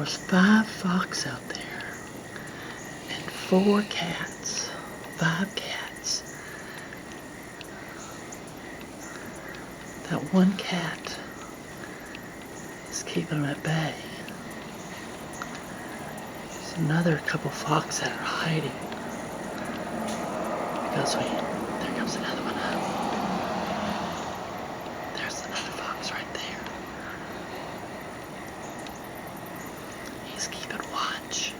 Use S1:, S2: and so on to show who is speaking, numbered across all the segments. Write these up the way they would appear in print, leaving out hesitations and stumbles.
S1: There's 5 fox out there and 4 cats. 5 cats. That one cat is keeping them at bay. There's another couple fox that are hiding. Because there comes another one up. There's another fox right there. He's keeping watch.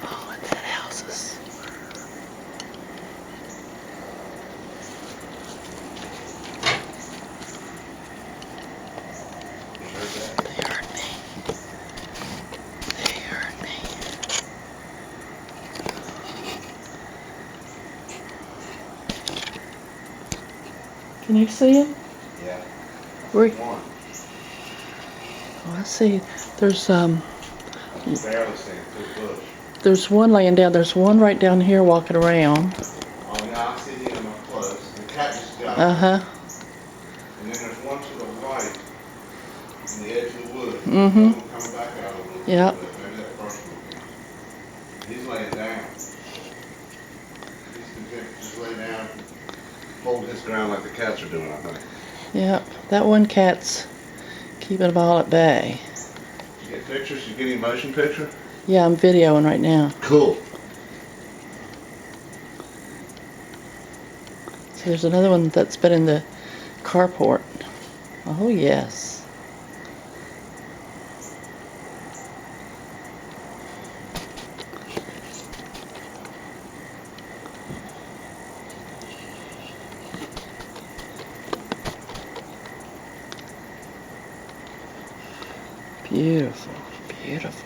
S1: Oh, and that house is... They heard me. They heard me. Can you see him?
S2: Yeah.
S1: Where?
S2: One.
S1: Oh, I see. There's
S2: Barely seeing through the bush.
S1: There's one laying down. There's one right down here walking around.
S2: Oh, yeah, I see him up close. The cat just got
S1: Uh-huh.
S2: And then there's one to the right in the edge of the woods.
S1: Mm-hmm.
S2: Coming back out a little
S1: Yep.
S2: bit. Maybe that first one. He's laying down. He's content to just lay down, hold his ground like the cats are doing, I think.
S1: Yep. That one cat's keeping them all at bay.
S2: You get pictures? You get any motion picture?
S1: Yeah, I'm videoing right now.
S2: Cool.
S1: So there's another one that's been in the carport. Oh, yes. Beautiful, beautiful.